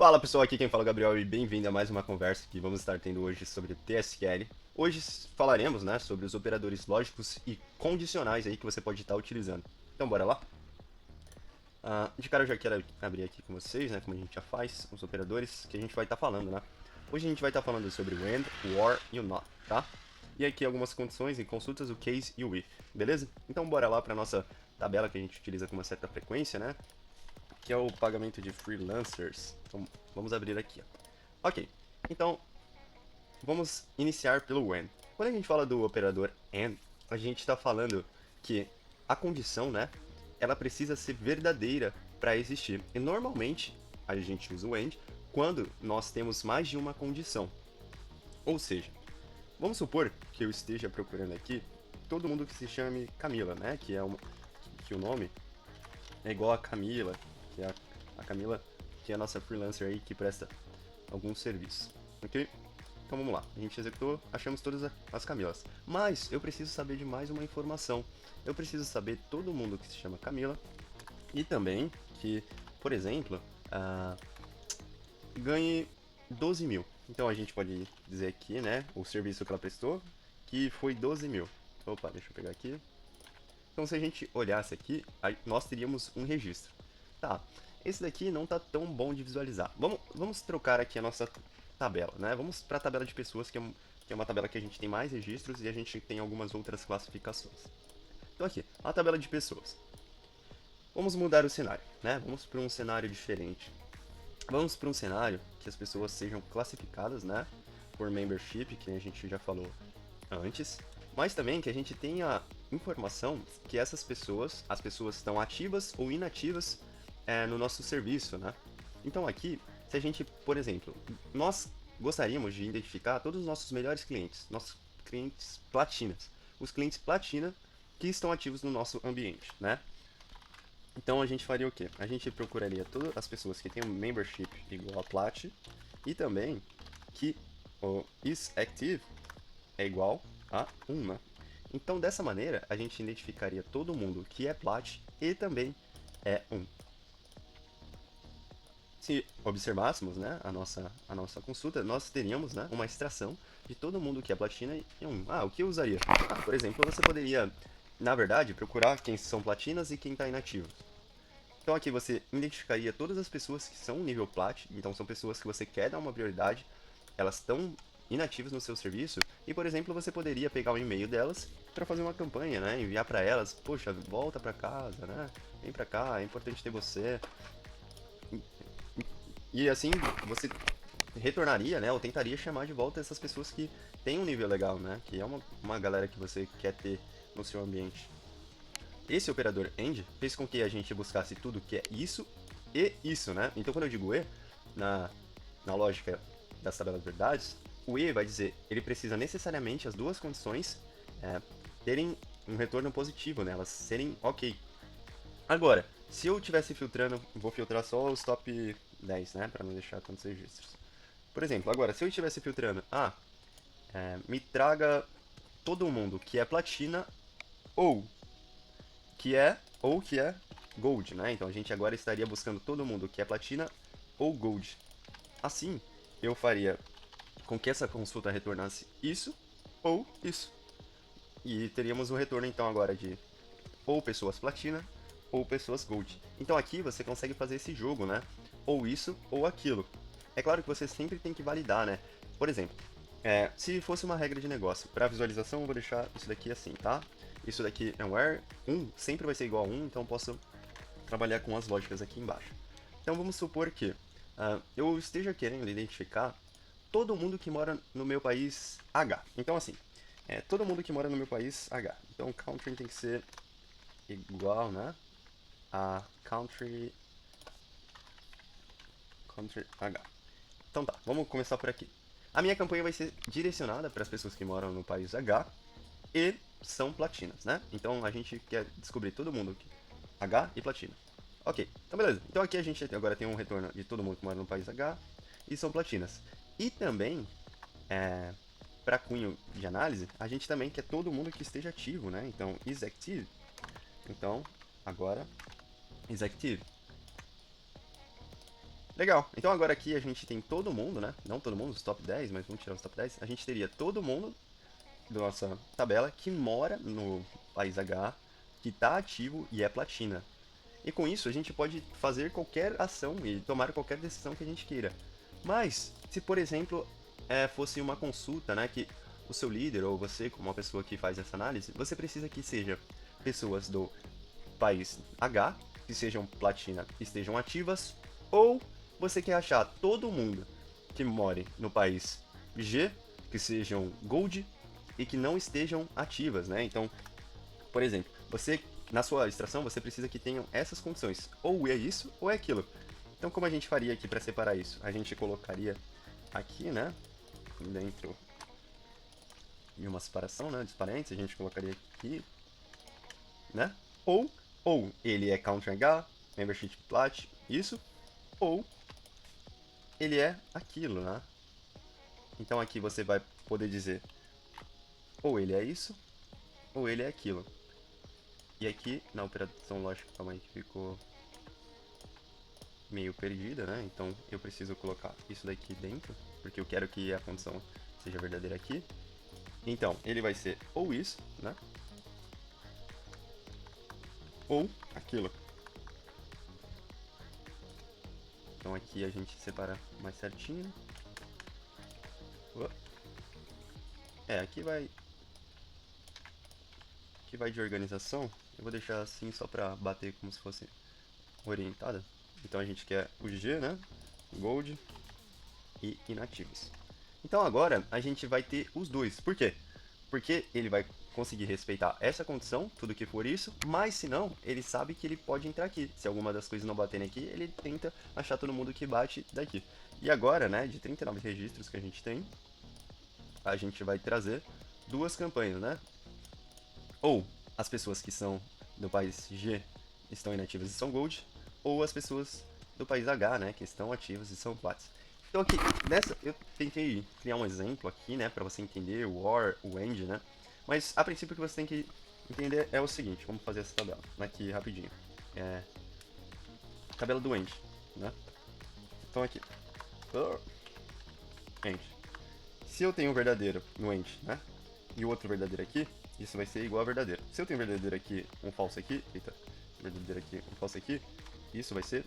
Fala pessoal, aqui quem fala é o Gabriel e bem-vindo a mais uma conversa que vamos estar tendo hoje sobre o TSQL. Hoje falaremos, né, sobre os operadores lógicos e condicionais aí que você pode estar utilizando. Então bora lá? De cara eu já quero abrir aqui com vocês, né, como a gente já faz, os operadores que a gente vai estar falando, né. Hoje a gente vai estar falando sobre o AND, o OR e o NOT, tá? E aqui algumas condições e consultas, o case e o if, beleza? Então bora lá para nossa tabela que a gente utiliza com uma certa frequência, né? Que é o pagamento de freelancers. Então, vamos abrir aqui. Ó. Ok, então vamos iniciar pelo when. Quando a gente fala do operador and, a gente está falando que a condição, né, ela precisa ser verdadeira para existir. E normalmente a gente usa o and quando nós temos mais de uma condição. Ou seja, vamos supor que eu esteja procurando aqui todo mundo que se chame Camila, né, que o nome é igual a Camila, que é a Camila, que é a nossa freelancer aí que presta algum serviço, ok? Então vamos lá, a gente executou, achamos todas as Camilas, mas eu preciso saber de mais uma informação. Eu preciso saber todo mundo que se chama Camila e também que, por exemplo, ganhe 12 mil. Então a gente pode dizer aqui, né, o serviço que ela prestou, que foi 12 mil. Opa, deixa eu pegar aqui. Então, se a gente olhasse aqui, nós teríamos um registro. Tá, esse daqui não está tão bom de visualizar. Vamos trocar aqui a nossa tabela, né? Vamos para a tabela de pessoas, que é uma tabela que a gente tem mais registros e a gente tem algumas outras classificações. Então, aqui, a tabela de pessoas. Vamos mudar o cenário, né? Vamos para um cenário diferente. Vamos para um cenário que as pessoas sejam classificadas, né? Por membership, que a gente já falou antes, mas também que a gente tenha informação que essas pessoas, as pessoas estão ativas ou inativas no nosso serviço, né? Então aqui, se a gente, por exemplo, nós gostaríamos de identificar todos os nossos melhores clientes, nossos clientes platinas, os clientes platina que estão ativos no nosso ambiente, né? Então a gente faria o quê? A gente procuraria todas as pessoas que têm um membership igual a Plat e também que o isActive é igual a 1, né? Então dessa maneira a gente identificaria todo mundo que é Plat e também é 1. Se observássemos, né, a nossa consulta, nós teríamos, né, uma extração de todo mundo que é platina e 1. O que eu usaria? Por exemplo, você poderia, na verdade, procurar quem são platinas e quem está inativo. Então aqui você identificaria todas as pessoas que são nível Plat, então são pessoas que você quer dar uma prioridade, elas estão inativas no seu serviço, e por exemplo você poderia pegar o e-mail delas para fazer uma campanha, né? Enviar para elas, poxa, volta para casa, né? Vem para cá, é importante ter você. E assim você retornaria, né? Ou tentaria chamar de volta essas pessoas que têm um nível legal, né? Que é uma galera que você quer ter no seu ambiente. Esse operador AND fez com que a gente buscasse tudo que é isso e isso, né? Então quando eu digo E, na, na lógica das tabelas de verdades, o E vai dizer, ele precisa necessariamente as duas condições terem um retorno positivo, né? Elas serem ok. Agora, se eu estivesse filtrando, vou filtrar só os top 10, né? Para não deixar tantos registros. Por exemplo, agora, se eu estivesse filtrando, me traga todo mundo que é platina ou que é Gold, né? Então a gente agora estaria buscando todo mundo que é Platina ou Gold. Assim, eu faria com que essa consulta retornasse isso ou isso. E teríamos um retorno então agora de ou pessoas Platina ou pessoas Gold. Então aqui você consegue fazer esse jogo, né? Ou isso ou aquilo. É claro que você sempre tem que validar, né? Por exemplo, se fosse uma regra de negócio, para visualização eu vou deixar isso daqui assim, tá? Isso daqui é um where 1 sempre vai ser igual a 1, então eu posso trabalhar com as lógicas aqui embaixo. Então vamos supor que eu esteja querendo identificar todo mundo que mora no meu país H. Então assim, todo mundo que mora no meu país H. Então country tem que ser igual, né? A country H. Então tá, vamos começar por aqui. A minha campanha vai ser direcionada para as pessoas que moram no país H e são platinas, né? Então a gente quer descobrir todo mundo aqui. H e platina. Ok, então beleza. Então aqui a gente agora tem um retorno de todo mundo que mora no país H e são platinas. E também, para cunho de análise, a gente também quer todo mundo que esteja ativo, né? Então, is active. Então, agora, is active. Legal. Então agora aqui a gente tem todo mundo, né? Não todo mundo, os top 10, mas vamos tirar os top 10. A gente teria todo mundo da nossa tabela que mora no país H, que está ativo e é platina. E com isso a gente pode fazer qualquer ação e tomar qualquer decisão que a gente queira. Mas, se por exemplo fosse uma consulta, né, que o seu líder ou você, como uma pessoa que faz essa análise, você precisa que seja pessoas do país H, que sejam platina e estejam ativas, ou você quer achar todo mundo que more no país G, que sejam gold e que não estejam ativas, né? Então, por exemplo, você na sua extração você precisa que tenham essas condições, ou é isso ou é aquilo. Então, como a gente faria aqui para separar isso? A gente colocaria aqui, né, dentro de uma separação, né, de parênteses, a gente colocaria aqui, né? Ou ele é Country H, Membership Plat, isso, ou ele é aquilo, né? Então aqui você vai poder dizer ou ele é isso, ou ele é aquilo. E aqui, na operação lógica, calma aí que ficou meio perdida, né? Então eu preciso colocar isso daqui dentro, porque eu quero que a condição seja verdadeira aqui. Então, ele vai ser ou isso, né? Ou aquilo. Então aqui a gente separa mais certinho. Aqui vai de organização. Eu vou deixar assim só pra bater como se fosse orientada. Então a gente quer o G, né? Gold e inativos. Então agora a gente vai ter os dois. Por quê? Porque ele vai conseguir respeitar essa condição, tudo que for isso, mas se não, ele sabe que ele pode entrar aqui. Se alguma das coisas não baterem aqui, ele tenta achar todo mundo que bate daqui. E agora, né, de 39 registros que a gente tem, a gente vai trazer duas campanhas, né? Ou as pessoas que são do país G estão inativas e são gold, ou as pessoas do país H, né, que estão ativas e são plats. Então aqui, nessa, eu tentei criar um exemplo aqui, né, para você entender o OR, o AND, né, mas a princípio o que você tem que entender é o seguinte, vamos fazer essa tabela aqui rapidinho. Tabela do AND, né, então aqui, AND. Se eu tenho um verdadeiro no AND, né, e o outro verdadeiro aqui, isso vai ser igual a verdadeiro. Se eu tenho verdadeiro aqui, um falso aqui, verdadeiro aqui, um falso aqui, isso vai ser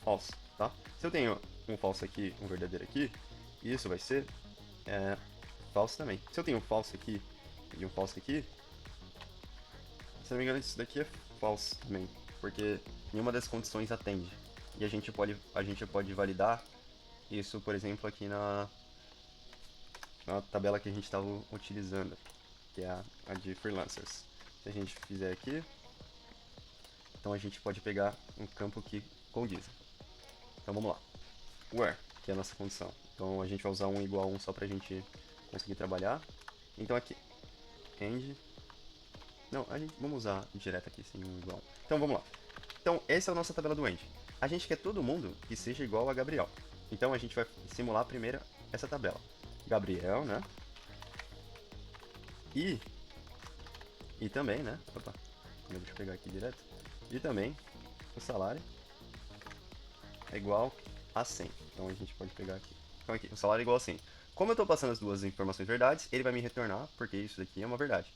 falso, tá? Se eu tenho um falso aqui, um verdadeiro aqui, isso vai ser falso também. Se eu tenho um falso aqui e um falso aqui, se não me engano isso daqui é falso também, porque nenhuma das condições atende. E a gente pode validar isso, por exemplo, aqui na tabela que a gente estava utilizando, que é a de freelancers. Se a gente fizer aqui, então a gente pode pegar um campo que condiz. Então vamos lá. Where, que é a nossa condição. Então a gente vai usar um igual a um só pra gente conseguir trabalhar. Então aqui, end. Não, vamos usar direto aqui, sem um igual a um. Então vamos lá. Então essa é a nossa tabela do end. A gente quer todo mundo que seja igual a Gabriel. Então a gente vai simular primeiro essa tabela. Gabriel, né? E também, né? Opa, deixa eu pegar aqui direto. E também o salário é igual a 100. Então a gente pode pegar aqui. Então aqui, o salário é igual a 100. Como eu estou passando as duas informações verdades, ele vai me retornar porque isso daqui é uma verdade.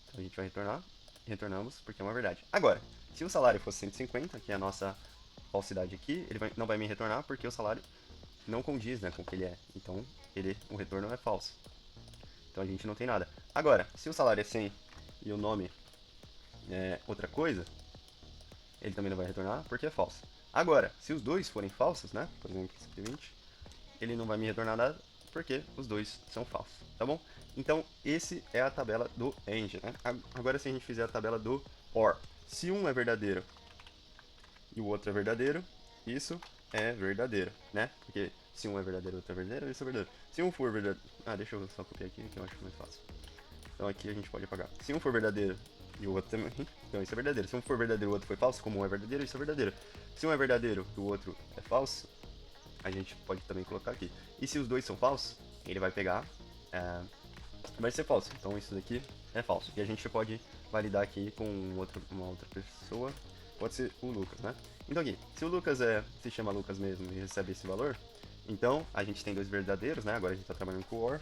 Então a gente vai retornar, e retornamos porque é uma verdade. Agora, se o salário fosse 150, que é a nossa falsidade aqui, ele não vai me retornar porque o salário não condiz, né, com o que ele é. Então o retorno é falso. Então a gente não tem nada. Agora, se o salário é 100 e o nome é outra coisa, ele também não vai retornar porque é falso. Agora, se os dois forem falsos, né, por exemplo, 120, ele não vai me retornar nada porque os dois são falsos, tá bom? Então, esse é a tabela do AND, né? Agora, se a gente fizer a tabela do OR, se um é verdadeiro e o outro é verdadeiro, isso é verdadeiro, né? Porque se um é verdadeiro e o outro é verdadeiro, isso é verdadeiro. Se um for verdadeiro... deixa eu só copiar aqui que eu acho mais fácil. Então aqui a gente pode apagar. Se um for verdadeiro e o outro também, então isso é verdadeiro. Se um for verdadeiro e o outro foi falso, como um é verdadeiro, isso é verdadeiro. Se um é verdadeiro e o outro é falso, a gente pode também colocar aqui. E se os dois são falsos, ele vai pegar... vai ser falso. Então isso daqui é falso. E a gente pode validar aqui com uma outra pessoa, pode ser o Lucas, né? Então aqui, se o Lucas se chama Lucas mesmo e recebe esse valor, então a gente tem dois verdadeiros, né? Agora a gente está trabalhando com o OR.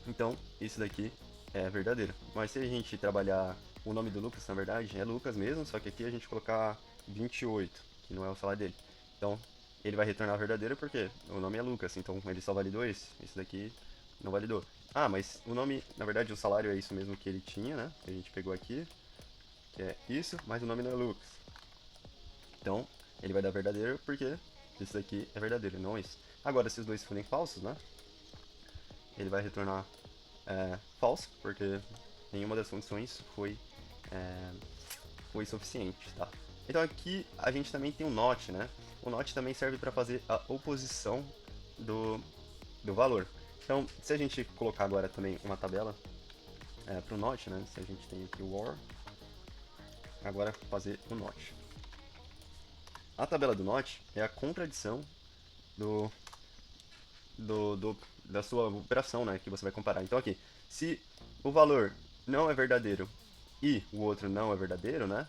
Então, isso daqui é verdadeiro. Mas se a gente trabalhar o nome do Lucas, na verdade, é Lucas mesmo, só que aqui a gente colocar 28, que não é o salário dele. Então, ele vai retornar verdadeiro porque o nome é Lucas, então ele só validou esse daqui não validou. Ah, mas o nome, na verdade, o salário é isso mesmo que ele tinha, né? Que a gente pegou aqui, que é isso, mas o nome não é Lucas. Então, ele vai dar verdadeiro porque isso daqui é verdadeiro, não isso. Agora, se os dois forem falsos, né? Ele vai retornar falso, porque nenhuma das condições foi suficiente, tá? Então aqui a gente também tem o NOT, né? O NOT também serve para fazer a oposição do valor. Então, se a gente colocar agora também uma tabela para o NOT, né? Se a gente tem aqui o OR, agora fazer o NOT. A tabela do NOT é a contradição do, da sua operação, né? Que você vai comparar. Então aqui, se o valor não é verdadeiro e o outro não é verdadeiro, né?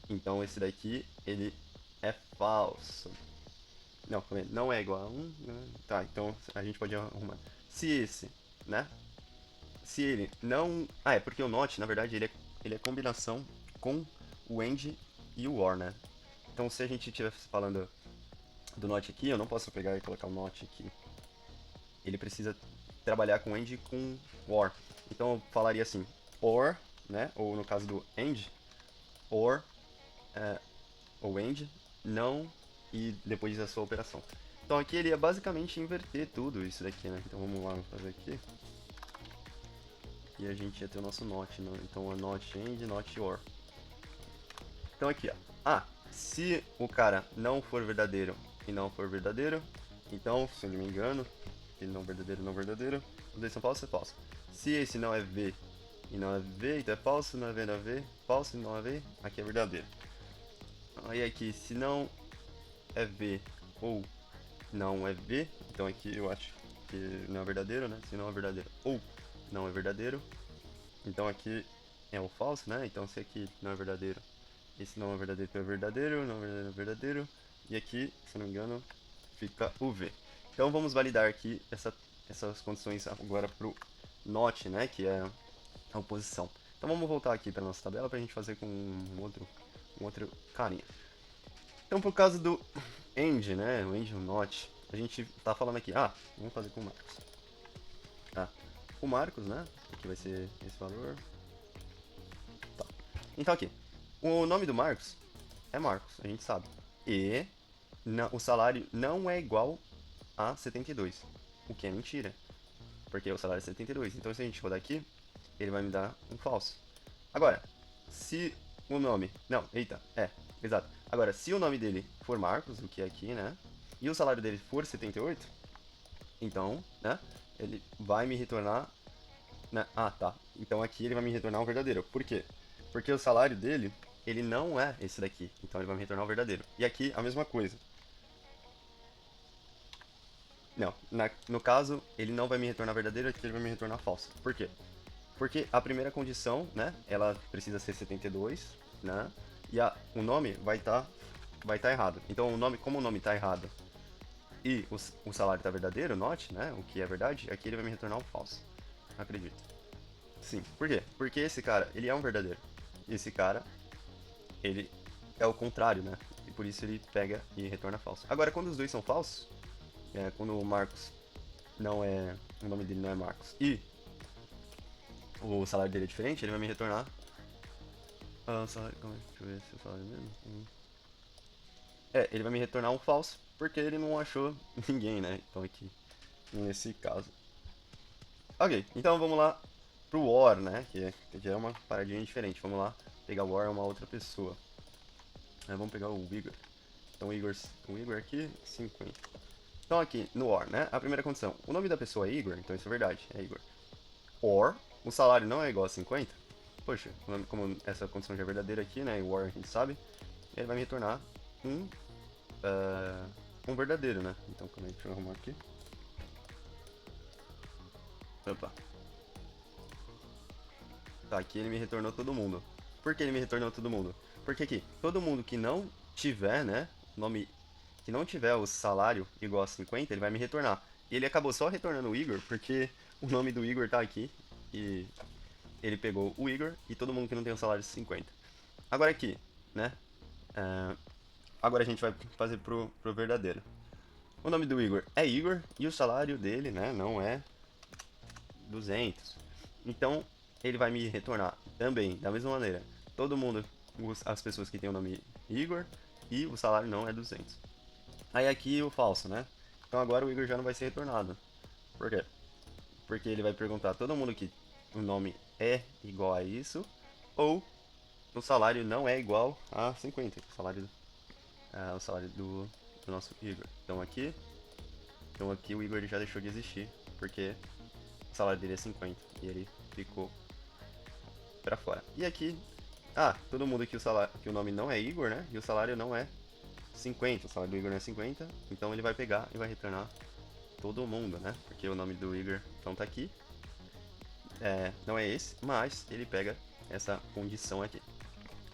Então esse daqui, ele é falso. Não, não é igual a 1. Né? Tá, então a gente pode arrumar. Se esse, né? Se ele não... Ah, é porque o NOT, na verdade, ele é combinação com o AND e o OR, né? Então se a gente estiver falando do NOT aqui, eu não posso pegar e colocar o NOT aqui. Ele precisa trabalhar com AND e com OR. Então eu falaria assim, OR, né? Ou no caso do AND, OR, ou AND, não, e depois da sua operação. Então aqui ele é basicamente inverter tudo isso daqui, né? Então vamos lá fazer aqui. E a gente ia ter o nosso NOT, né? Então é NOT AND, NOT OR. Então aqui, ó. Ah, se o cara não for verdadeiro e não for verdadeiro, então, se eu não me engano, ele não verdadeiro, não verdadeiro, os dois são falsos, é falso. Se esse não é V e não é V, então é falso, não é V, não é V, falso, não é V, aqui é verdadeiro. Aí aqui, se não é V ou não é V, então aqui eu acho que não é verdadeiro, né? Se não é verdadeiro ou não é verdadeiro, então aqui é o falso, né? Então se aqui não é verdadeiro, esse não é verdadeiro, então é verdadeiro, não é verdadeiro, é verdadeiro, e aqui, se eu não me engano, fica o V. Então vamos validar aqui essas condições agora para o NOT, né? Que é a oposição. Então vamos voltar aqui para nossa tabela para a gente fazer com um outro carinha. Então por causa do AND, né? O AND e o NOT, a gente tá falando aqui, vamos fazer com o Marcos. O Marcos, né? Aqui vai ser esse valor. Tá. Então aqui, o nome do Marcos é Marcos, a gente sabe. E o salário não é igual a 72, o que é mentira, porque o salário é 72. Então se a gente rodar aqui, ele vai me dar um falso. Agora, se o nome... Não, eita, exato. Agora, se o nome dele for Marcos, o que é aqui, né? E o salário dele for 78, então, né? Ele vai me retornar... Né? Ah, tá. Então aqui ele vai me retornar um verdadeiro. Por quê? Porque o salário dele, ele não é esse daqui. Então ele vai me retornar um verdadeiro. E aqui a mesma coisa. Não, no caso, ele não vai me retornar verdadeiro, aqui ele vai me retornar falso. Por quê? Porque a primeira condição, né, ela precisa ser 72, né, e o nome vai tá errado. Então, como o nome está errado e o salário está verdadeiro, note, né, o que é verdade, aqui ele vai me retornar um falso. Acredito. Sim. Por quê? Porque esse cara, ele é um verdadeiro. E esse cara, ele é o contrário, né, e por isso ele pega e retorna falso. Agora, quando os dois são falsos, quando o Marcos não é... o nome dele não é Marcos e o salário dele é diferente, ele vai me retornar... salário, deixa eu ver se é o salário mesmo. Ele vai me retornar um falso, porque ele não achou ninguém, né? Então aqui, nesse caso. Ok, então vamos lá pro OR, né? Que já é uma paradinha diferente. Vamos lá pegar o OR uma outra pessoa. Vamos pegar o Igor. Então o Igor aqui, 50. Então aqui, no OR, né? A primeira condição. O nome da pessoa é Igor, então isso é verdade, é Igor. OR, o salário não é igual a 50. Poxa, como essa condição já é verdadeira aqui, né? E o OR a gente sabe. Ele vai me retornar um verdadeiro, né? Então, como é que eu arrumar aqui? Opa. Tá, aqui ele me retornou todo mundo. Por que ele me retornou todo mundo? Porque aqui, todo mundo que não tiver, né, nome, que não tiver o salário igual a 50, ele vai me retornar. E ele acabou só retornando o Igor, porque o nome do Igor tá aqui, e ele pegou o Igor e todo mundo que não tem o salário de 50. Agora aqui, né, é, agora a gente vai fazer pro verdadeiro. O nome do Igor é Igor e o salário dele, né, não é 200. Então, ele vai me retornar também, da mesma maneira. Todo mundo, as pessoas que têm o nome Igor e o salário não é 200. Aí aqui o falso, né? Então agora o Igor já não vai ser retornado. Por quê? Porque ele vai perguntar a todo mundo que o nome é igual a isso ou o salário não é igual a 50. O salário do nosso Igor. Então aqui o Igor ele já deixou de existir porque o salário dele é 50 e ele ficou pra fora. E aqui, todo mundo que o nome não é Igor, né? E o salário não é 50, o salário do Igor não é 50, então ele vai pegar e vai retornar todo mundo, né? Porque o nome do Igor então tá aqui, não é esse, mas ele pega essa condição aqui.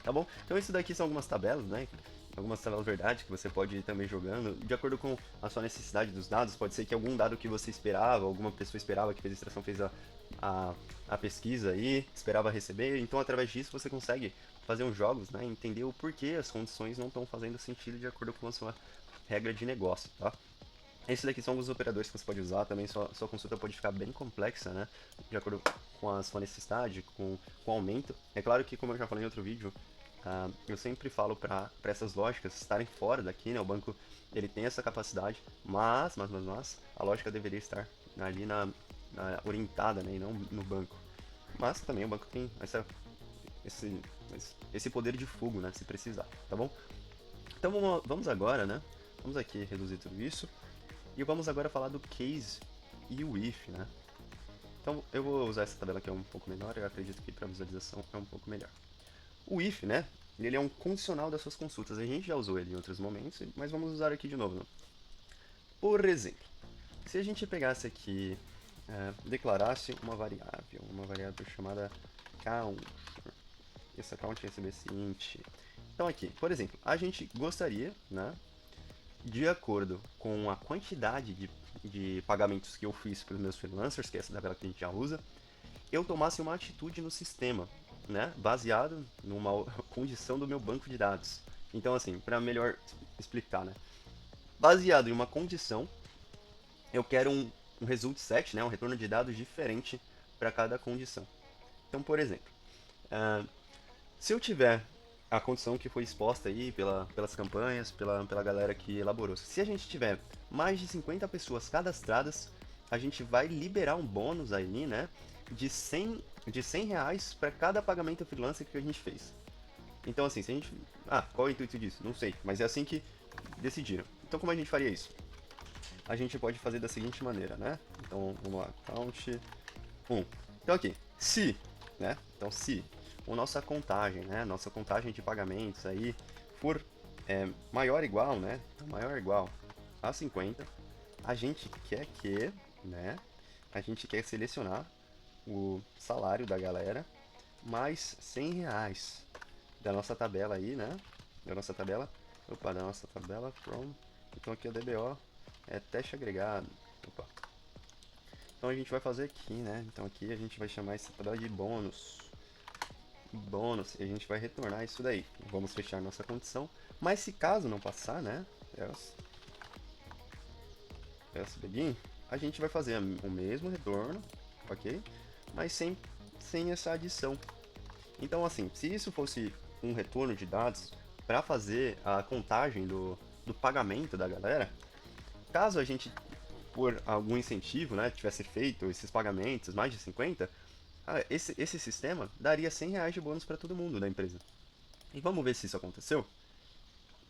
Tá bom? Então isso daqui são algumas tabelas, né? Algumas tabelas verdade que você pode ir também jogando, de acordo com a sua necessidade dos dados. Pode ser que algum dado que você esperava, alguma pessoa esperava que fez a extração, fez a, a pesquisa aí, esperava receber. Então através disso você consegue fazer uns jogos, né? Entender o porquê as condições não estão fazendo sentido de acordo com a sua regra de negócio, tá? Esses daqui são alguns operadores que você pode usar, também sua consulta pode ficar bem complexa, né? De acordo com a sua necessidade, com o aumento. É claro que, como eu já falei em outro vídeo, eu sempre falo para essas lógicas estarem fora daqui, né? O banco ele tem essa capacidade, mas a lógica deveria estar ali orientada, né? E não no banco. Mas também o banco tem esse, esse poder de fogo, né? Se precisar, tá bom? Então vamos agora, né? Vamos aqui reduzir tudo isso. E vamos agora falar do case e o if, né? Então eu vou usar essa tabela que é um pouco menor, eu acredito que para visualização é um pouco melhor. O if, né? Ele é um condicional das suas consultas. A gente já usou ele em outros momentos, mas vamos usar aqui de novo. Né? Por exemplo, se a gente pegasse aqui, declarasse uma variável chamada count, e essa count recebesse int. Então aqui, por exemplo, a gente gostaria, né, de acordo com a quantidade de pagamentos que eu fiz para os meus freelancers, que é essa tabela que a gente já usa, eu tomasse uma atitude no sistema, né, baseado numa condição do meu banco de dados. Então, assim, para melhor explicar, né, baseado em uma condição, eu quero um result set, né, um retorno de dados diferente para cada condição. Então, por exemplo, se eu tiver a condição que foi exposta aí pelas campanhas, pela galera que elaborou. Se a gente tiver mais de 50 pessoas cadastradas, a gente vai liberar um bônus aí, né? De 100 reais para cada pagamento freelancer que a gente fez. Então assim, se a gente... qual é o intuito disso? Não sei, mas é assim que decidiram. Então como a gente faria isso? A gente pode fazer da seguinte maneira, né? Então vamos lá, count 1. Então aqui, se, né? Então se a nossa contagem, né? Nossa contagem de pagamentos aí for maior ou igual, né? Maior ou igual a 50, a gente quer que, né? A gente quer selecionar o salário da galera mais 100 reais da nossa tabela aí, né? Da nossa tabela from. Então aqui a DBO é teste agregado. Opa. Então a gente vai fazer aqui, né? Então aqui a gente vai chamar essa tabela de bônus. E a gente vai retornar isso daí. Vamos fechar nossa condição. Mas se caso não passar, né? Else begin, a gente vai fazer o mesmo retorno, ok? Mas sem essa adição. Então assim, se isso fosse um retorno de dados para fazer a contagem do pagamento da galera, caso a gente, por algum incentivo, né, tivesse feito esses pagamentos, mais de 50, esse sistema daria 100 reais de bônus para todo mundo da empresa. E vamos ver se isso aconteceu?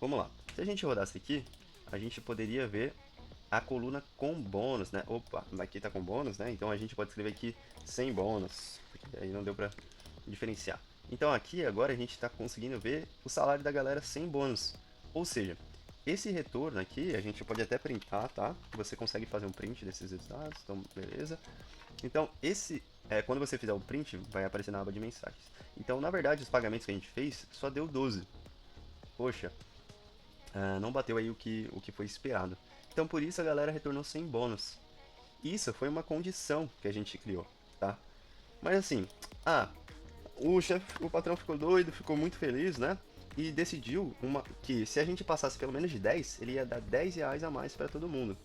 Vamos lá. Se a gente rodasse aqui, a gente poderia ver a coluna com bônus, né? Opa, aqui tá com bônus, né? Então a gente pode escrever aqui 100 bônus, porque aí não deu para diferenciar. Então aqui agora a gente está conseguindo ver o salário da galera sem bônus. Ou seja, esse retorno aqui a gente pode até printar, tá? Você consegue fazer um print desses resultados, então beleza. Então quando você fizer o print, vai aparecer na aba de mensagens. Então, na verdade, os pagamentos que a gente fez só deu 12. Poxa, não bateu aí o que foi esperado. Então, por isso a galera retornou sem bônus. Isso foi uma condição que a gente criou, tá? Mas assim, o patrão ficou doido, ficou muito feliz, né? E decidiu que se a gente passasse pelo menos de 10, ele ia dar R$ 10 a mais para todo mundo.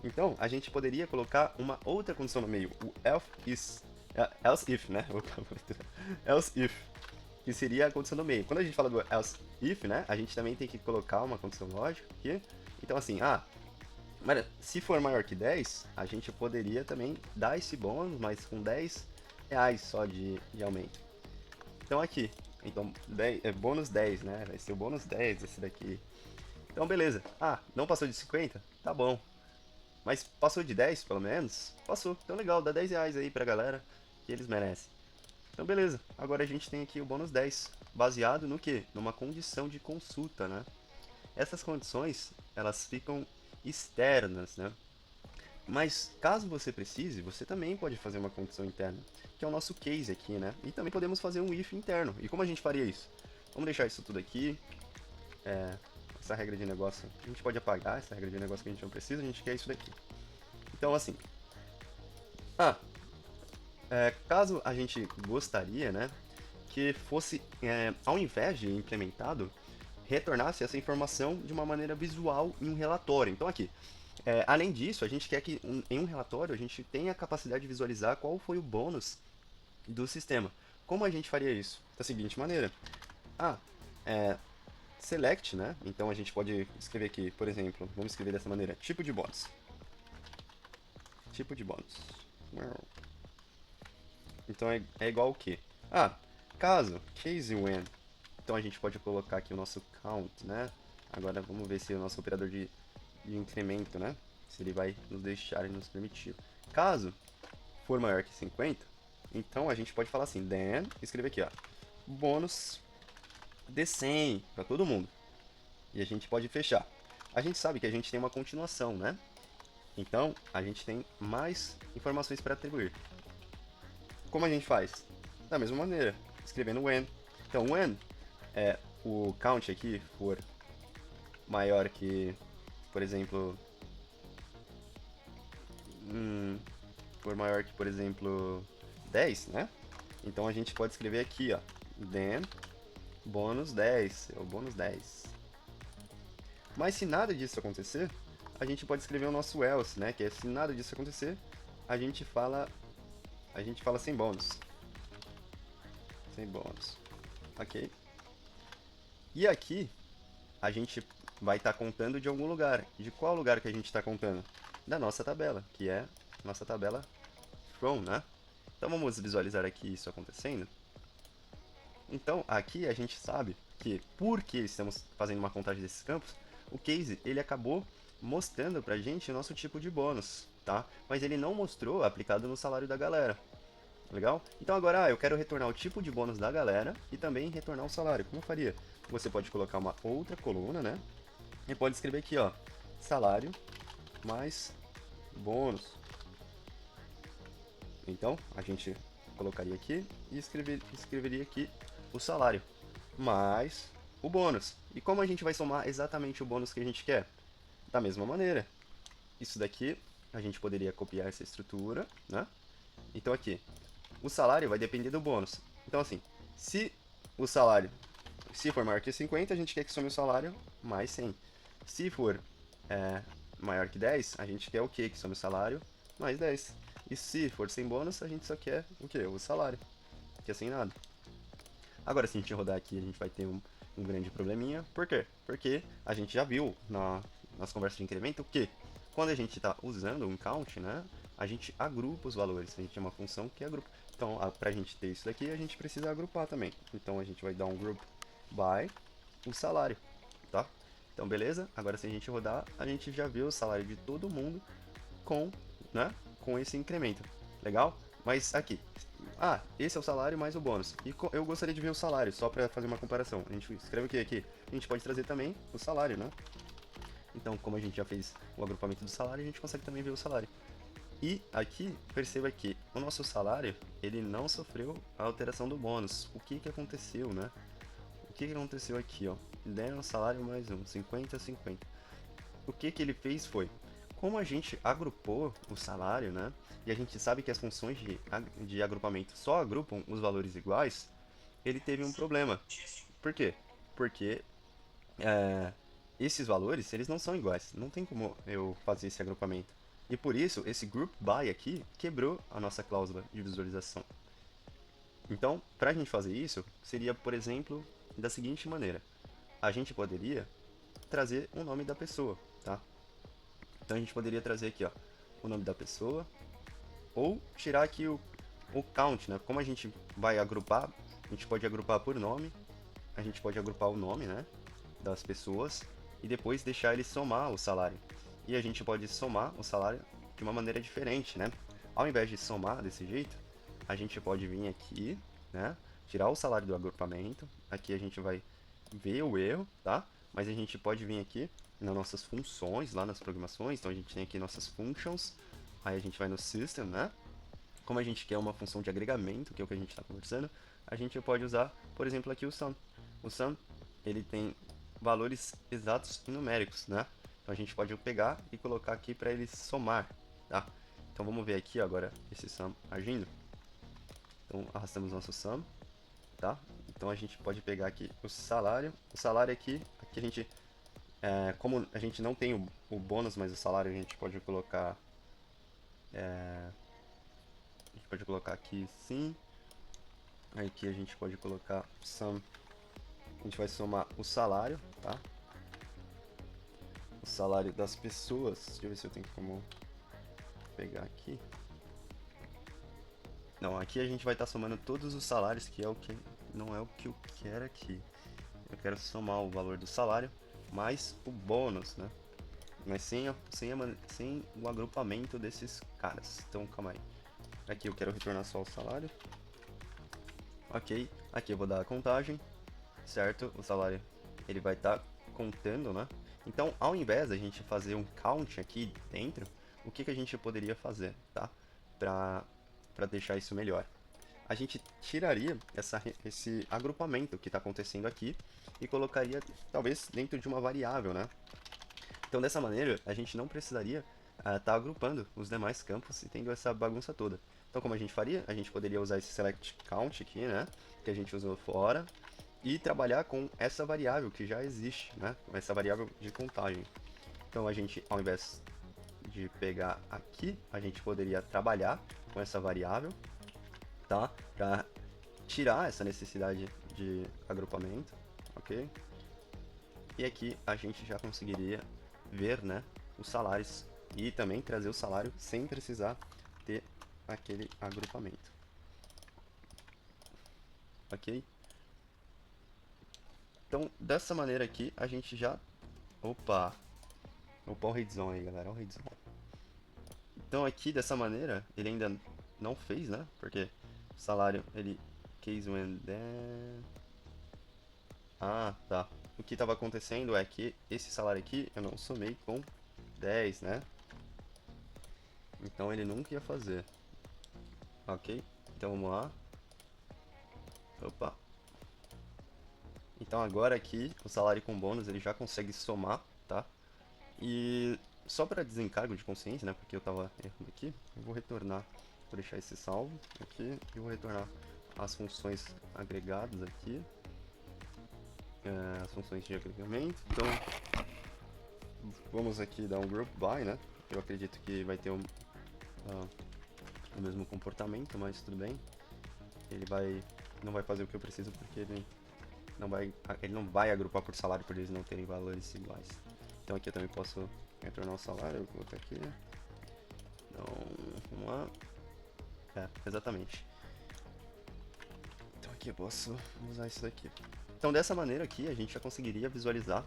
Então, a gente poderia colocar uma outra condição no meio, o else if, né? Else if, que seria a condição do meio. Quando a gente fala do else if, né, a gente também tem que colocar uma condição lógica aqui. Então, assim, mas se for maior que 10, a gente poderia também dar esse bônus, mas com R$ 10 só de aumento. Então aqui, então bônus 10, né? Vai ser o bônus 10 esse daqui. Então beleza. Não passou de 50? Tá bom. Mas passou de 10 pelo menos? Passou. Então legal, dá R$ 10 aí pra galera que eles merecem. Então beleza. Agora a gente tem aqui o bônus 10, baseado no quê? Numa condição de consulta, né? Essas condições, elas ficam externas, né? Mas caso você precise, você também pode fazer uma condição interna, que é o nosso case aqui, né? E também podemos fazer um if interno. E como a gente faria isso? Vamos deixar isso tudo aqui. Essa regra de negócio, a gente pode apagar essa regra de negócio que a gente não precisa, a gente quer isso daqui. Então assim, caso a gente gostaria, né, que fosse, ao invés de implementado, retornasse essa informação de uma maneira visual em um relatório. Então aqui, além disso, a gente quer que em um relatório a gente tenha a capacidade de visualizar qual foi o bônus do sistema. Como a gente faria isso? Da seguinte maneira. Select, né? Então a gente pode escrever aqui, por exemplo, vamos escrever dessa maneira, tipo de bônus. Tipo de bônus. Então é igual o quê? Caso, case when. Então a gente pode colocar aqui o nosso count, né? Agora vamos ver se o nosso operador de incremento, né? Se ele vai nos deixar e nos permitir. Caso for maior que 50, então a gente pode falar assim, then, escrever aqui, bônus de 100 para todo mundo. E a gente pode fechar. A gente sabe que a gente tem uma continuação, né? Então a gente tem mais informações para atribuir. Como a gente faz? Da mesma maneira, escrevendo when. Então when o count aqui for maior que, por exemplo, por exemplo, 10, né? Então a gente pode escrever aqui, then bônus 10, é o bônus 10. Mas se nada disso acontecer, a gente pode escrever o nosso else, né? Que é se nada disso acontecer, a gente fala sem bônus. Sem bônus. Ok? E aqui, a gente vai estar contando de algum lugar. De qual lugar que a gente está contando? Da nossa tabela, que é nossa tabela from, né? Então vamos visualizar aqui isso acontecendo. Então aqui a gente sabe que, porque estamos fazendo uma contagem desses campos, o case ele acabou mostrando pra gente o nosso tipo de bônus, tá? Mas ele não mostrou aplicado no salário da galera. Legal? Então agora eu quero retornar o tipo de bônus da galera e também retornar o salário. Como eu faria? Você pode colocar uma outra coluna, né? E pode escrever aqui, salário mais bônus. Então a gente colocaria aqui e escreveria aqui o salário mais o bônus. E como a gente vai somar exatamente o bônus que a gente quer? Da mesma maneira. Isso daqui a gente poderia copiar essa estrutura, né? Então aqui, o salário vai depender do bônus. Então assim, se for maior que 50, a gente quer que some o salário mais 100. Se for maior que 10, a gente quer o quê? Que some o salário mais 10. E se for sem bônus, a gente só quer o quê? O salário, que é sem nada. Agora, se a gente rodar aqui, a gente vai ter um grande probleminha. Por quê? Porque a gente já viu nas conversas de incremento que quando a gente está usando um count, né, a gente agrupa os valores. A gente tem uma função que agrupa. Então, para a gente ter isso daqui, a gente precisa agrupar também. Então, a gente vai dar um group by o salário, tá? Então, beleza? Agora, se a gente rodar, a gente já viu o salário de todo mundo com esse incremento. Legal? Mas aqui, esse é o salário mais o bônus. E eu gostaria de ver o salário, só para fazer uma comparação. A gente escreve o que aqui? A gente pode trazer também o salário, né? Então, como a gente já fez o agrupamento do salário, a gente consegue também ver o salário. E aqui, perceba que o nosso salário, ele não sofreu a alteração do bônus. O que que aconteceu, né? O que que aconteceu aqui, ó? Deram um salário mais um, 50-50. O que que ele fez foi, como a gente agrupou o salário, né? E a gente sabe que as funções de agrupamento só agrupam os valores iguais, ele teve um problema. Por quê? Porque esses valores, eles não são iguais. Não tem como eu fazer esse agrupamento. E por isso, esse group by aqui quebrou a nossa cláusula de visualização. Então, para a gente fazer isso, seria, por exemplo, da seguinte maneira. A gente poderia trazer o nome da pessoa, tá? Então a gente poderia trazer aqui, ó, o nome da pessoa, ou tirar aqui o count, né? Como a gente vai agrupar, a gente pode agrupar por nome, a gente pode agrupar o nome, né, das pessoas, e depois deixar ele somar o salário. E a gente pode somar o salário de uma maneira diferente, né? Ao invés de somar desse jeito, a gente pode vir aqui, né, tirar o salário do agrupamento, aqui a gente vai ver o erro, tá? Mas a gente pode vir aqui nas nossas funções, lá nas programações, então a gente tem aqui nossas functions, aí a gente vai no system, né? Como a gente quer uma função de agregamento, que é o que a gente está conversando, a gente pode usar, por exemplo, aqui o sum. O sum, ele tem valores exatos e numéricos, né? Então a gente pode pegar e colocar aqui para ele somar, tá? Então vamos ver aqui agora esse sum agindo. Então arrastamos nosso sum, tá? Então a gente pode pegar aqui o salário aqui a gente, como a gente não tem o bônus, mas o salário a gente pode colocar, aqui sim, aqui a gente pode colocar sum, a gente vai somar o salário, tá? O salário das pessoas, deixa eu ver se eu tenho como pegar aqui. Não, aqui a gente vai estar somando todos os salários, que é o que não é o que eu quero aqui. Eu quero somar o valor do salário mais o bônus, né? Mas sem o agrupamento desses caras. Então, calma aí. Aqui eu quero retornar só o salário. Ok, aqui eu vou dar a contagem, certo? O salário ele vai estar contando, né? Então, ao invés da gente fazer um count aqui dentro, o que que a gente poderia fazer, tá? Para deixar isso melhor. A gente tiraria esse agrupamento que está acontecendo aqui e colocaria talvez dentro de uma variável, né? Então dessa maneira a gente não precisaria estar agrupando os demais campos e tendo essa bagunça toda. Então como a gente faria? A gente poderia usar esse select count aqui, né? Que a gente usou fora e trabalhar com essa variável que já existe, né? Com essa variável de contagem. Então a gente, ao invés de pegar aqui, a gente poderia trabalhar com essa variável, tá? Para tirar essa necessidade de agrupamento, ok? E aqui a gente já conseguiria ver, né, os salários e também trazer o salário sem precisar ter aquele agrupamento, ok? Então dessa maneira aqui a gente já, opa, opa o redzone aí galera, o redzone. Então aqui dessa maneira ele ainda não fez, né, porque o salário ele case when then... Ah, tá. O que estava acontecendo é que esse salário aqui eu não somei com 10, né? Então ele nunca ia fazer. Ok? Então vamos lá. Opa. Então agora aqui o salário com bônus ele já consegue somar, tá? E só para desencargo de consciência, né? Porque eu tava errando aqui, eu vou retornar, vou deixar esse salvo aqui e vou retornar as funções agregadas aqui. As funções de agregamento. Então vamos aqui dar um group by, né? Eu acredito que vai ter o mesmo comportamento, mas tudo bem. Ele não vai fazer o que eu preciso porque ele não vai agrupar por salário por eles não terem valores iguais. Então aqui eu também posso retornar o salário, eu vou colocar aqui. Então, vamos lá. Exatamente. Então aqui eu posso usar isso daqui. Então dessa maneira aqui a gente já conseguiria visualizar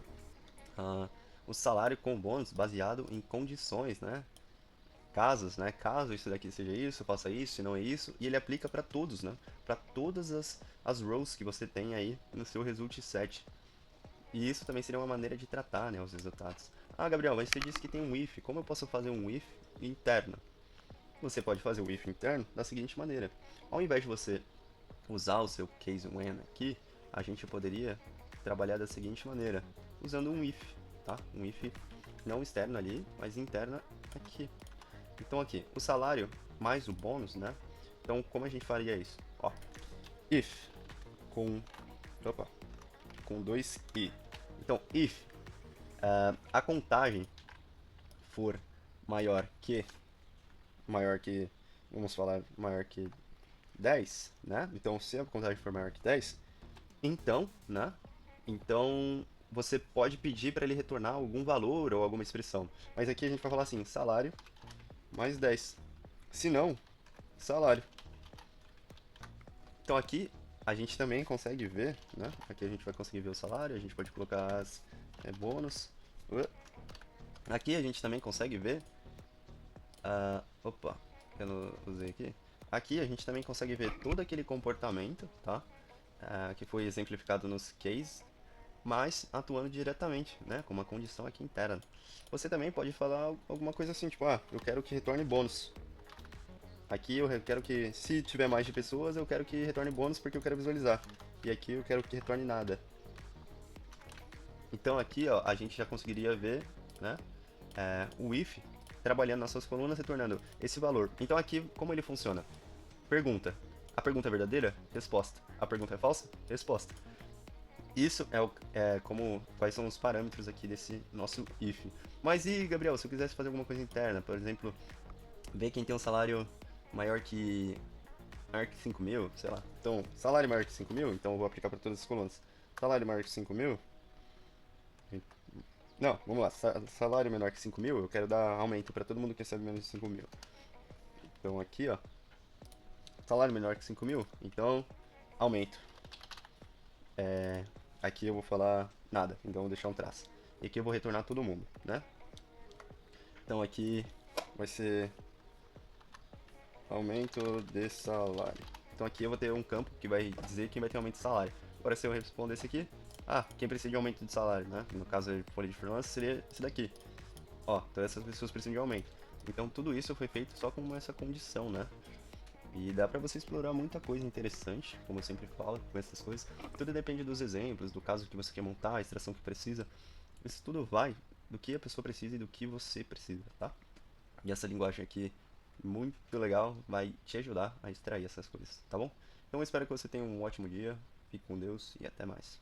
o salário com bônus baseado em condições, né? Casos, né? Caso isso daqui seja isso, faça isso, se não é isso, e ele aplica para todos, né? Para todas as rows que você tem aí no seu result set. E isso também seria uma maneira de tratar, né, os resultados. Ah, Gabriel, mas você disse que tem um if. Como eu posso fazer um if interno? você pode fazer o if interno da seguinte maneira. Ao invés de você usar o seu case when aqui, a gente poderia trabalhar da seguinte maneira, usando um if, tá? Um if não externo ali, mas interno aqui. Então aqui, o salário mais o bônus, né? Então como a gente faria isso? Ó, if com, opa, com dois i. Então if a contagem for maior que, maior que, vamos falar, maior que 10, né? Então se a contagem for maior que 10, então, né? Então você pode pedir para ele retornar algum valor ou alguma expressão. Mas aqui a gente vai falar assim, salário mais 10. Se não, salário. Então aqui a gente também consegue ver, né? Aqui a gente vai conseguir ver o salário, a gente pode colocar as bônus. Aqui a gente também consegue ver. Opa, eu não usei aqui. Aqui a gente também consegue ver todo aquele comportamento, tá? Que foi exemplificado nos cases, mas atuando diretamente, né? Com uma condição aqui interna. Você também pode falar alguma coisa assim, tipo, eu quero que retorne bônus. Aqui eu quero que, se tiver mais de pessoas, eu quero que retorne bônus porque eu quero visualizar. E aqui eu quero que retorne nada. Então aqui, ó, a gente já conseguiria ver, né, o if trabalhando nas suas colunas, retornando esse valor. Então aqui, como ele funciona? Pergunta. A pergunta é verdadeira? Resposta. A pergunta é falsa? Resposta. Isso como quais são os parâmetros aqui desse nosso if. Mas e, Gabriel, se eu quisesse fazer alguma coisa interna, por exemplo, ver quem tem um salário maior que 5 mil, sei lá. Então, salário maior que 5 mil, então eu vou aplicar para todas as colunas. Salário maior que 5 mil. Não, vamos lá. Salário menor que 5 mil, eu quero dar aumento para todo mundo que recebe menos de 5 mil. Então aqui, ó. Salário menor que 5 mil, então aumento. Aqui eu vou falar nada, então eu vou deixar um traço. E aqui eu vou retornar todo mundo, né? Então aqui vai ser aumento de salário. Então aqui eu vou ter um campo que vai dizer quem vai ter aumento de salário. Agora se eu responder esse aqui, quem precisa de aumento de salário, né? No caso de folha de freelance seria esse daqui. Ó, então essas pessoas precisam de aumento. Então tudo isso foi feito só com essa condição, né? E dá pra você explorar muita coisa interessante, como eu sempre falo, com essas coisas. Tudo depende dos exemplos, do caso que você quer montar, a extração que precisa. Isso tudo vai do que a pessoa precisa e do que você precisa, tá? E essa linguagem aqui, muito legal, vai te ajudar a extrair essas coisas, tá bom? Então eu espero que você tenha um ótimo dia, fique com Deus e até mais.